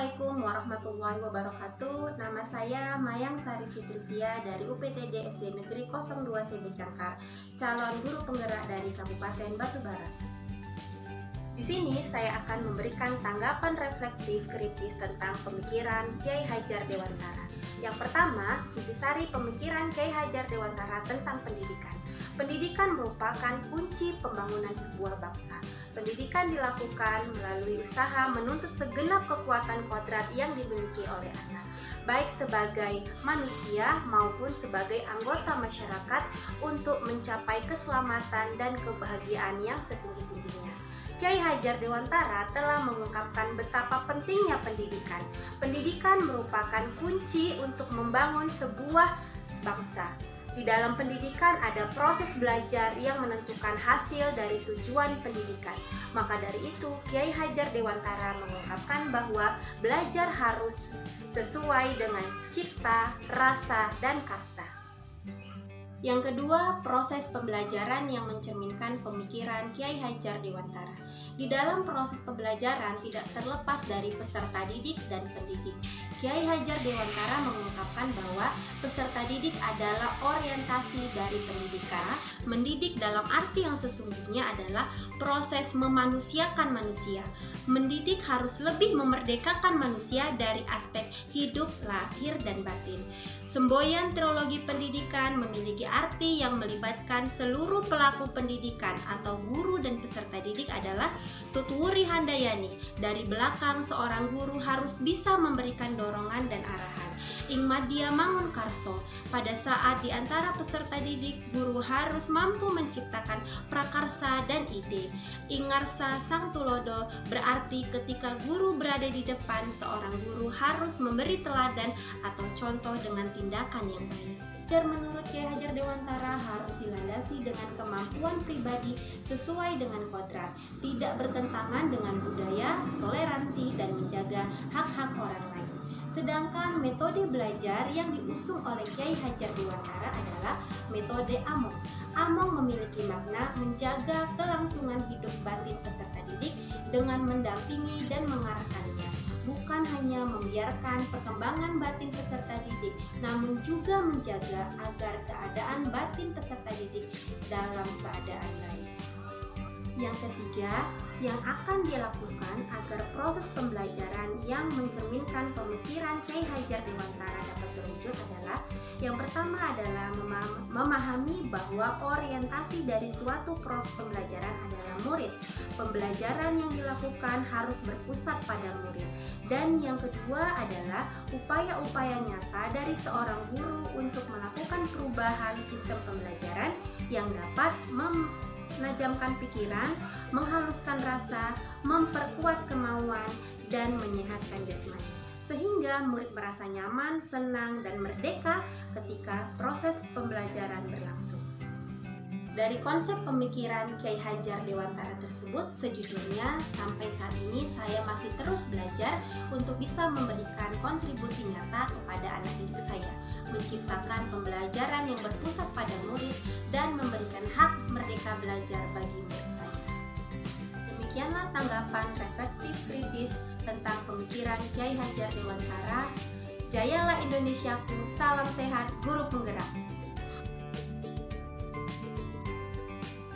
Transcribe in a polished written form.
Assalamualaikum warahmatullahi wabarakatuh. Nama saya Mayang Sari Fitrisia dari UPTD SD Negeri 02 CB Cangkar, calon guru penggerak dari Kabupaten Batubara. Di sini saya akan memberikan tanggapan reflektif kritis tentang pemikiran Kiai Hajar Dewantara. Yang pertama, intisari pemikiran Kiai Hajar Dewantara tentang pendidikan. Pendidikan merupakan kunci pembangunan sebuah bangsa. Pendidikan dilakukan melalui usaha menuntut segenap kekuatan kodrat yang dimiliki oleh anak, baik sebagai manusia maupun sebagai anggota masyarakat untuk mencapai keselamatan dan kebahagiaan yang setinggi-tingginya. Kiai Hajar Dewantara telah mengungkapkan betapa pentingnya pendidikan. Pendidikan merupakan kunci untuk membangun sebuah bangsa. Di dalam pendidikan ada proses belajar yang menentukan hasil dari tujuan pendidikan. Maka dari itu, Kiai Hajar Dewantara mengungkapkan bahwa belajar harus sesuai dengan cipta, rasa, dan karsa. Yang kedua, proses pembelajaran yang mencerminkan pemikiran Kiai Hajar Dewantara. Di dalam proses pembelajaran tidak terlepas dari peserta didik dan pendidik. Kiai Hajar Dewantara mengungkapkan bahwa peserta didik adalah orientasi dari pendidikan. Mendidik dalam arti yang sesungguhnya adalah proses memanusiakan manusia. Mendidik harus lebih memerdekakan manusia dari aspek hidup, lahir, dan batin. Semboyan teologi pendidikan memiliki arti yang melibatkan seluruh pelaku pendidikan atau guru dan peserta didik adalah Tutwuri Handayani. Dari belakang seorang guru harus bisa memberikan dorongan dan arahan. Ing Madya Mangunkarso, pada saat di antara peserta didik, guru harus mampu menciptakan prakarsa dan ide. Ingarsa Sang Tulodo berarti ketika guru berada di depan, seorang guru harus memberi teladan atau contoh dengan tindakan yang baik. Dan menurut Kiai Hajar Dewantara harus dilandasi dengan kemampuan pribadi sesuai dengan kodrat, tidak bertentangan dengan budaya, toleransi, dan menjaga hak-hak orang lain. Sedangkan metode belajar yang diusung oleh Kiai Hajar Dewantara adalah metode Among. Among memiliki makna menjaga kelangsungan hidup batin peserta didik dengan mendampingi dan mengarahkannya. Bukan hanya membiarkan perkembangan batin peserta didik, namun juga menjaga agar keadaan batin peserta didik dalam keadaan baik. Yang ketiga, yang akan dilakukan agar proses pembelajaran yang mencerminkan pemikiran Kiai Hajar Dewantara dapat terwujud adalah yang pertama adalah memahami bahwa orientasi dari suatu proses pembelajaran adalah murid. Pembelajaran yang dilakukan harus berpusat pada murid. Dan yang kedua adalah upaya-upaya nyata dari seorang guru untuk melakukan perubahan sistem pembelajaran yang dapat menajamkan pikiran, menghaluskan rasa, memperkuat kemauan, dan menyehatkan jasmani. Sehingga murid merasa nyaman, senang, dan merdeka ketika proses pembelajaran berlangsung. Dari konsep pemikiran Kiai Hajar Dewantara tersebut, sejujurnya sampai saat ini saya masih terus belajar untuk bisa memberikan kontribusi nyata kepada anak didik saya, menciptakan pembelajaran yang berpusat pada murid dan memberikan hak merdeka belajar bagi murid saya. Demikianlah tanggapan reflektif kritis tentang pemikiran Kiai Hajar Dewantara. Jayalah Indonesiaku, salam sehat, guru penggerak.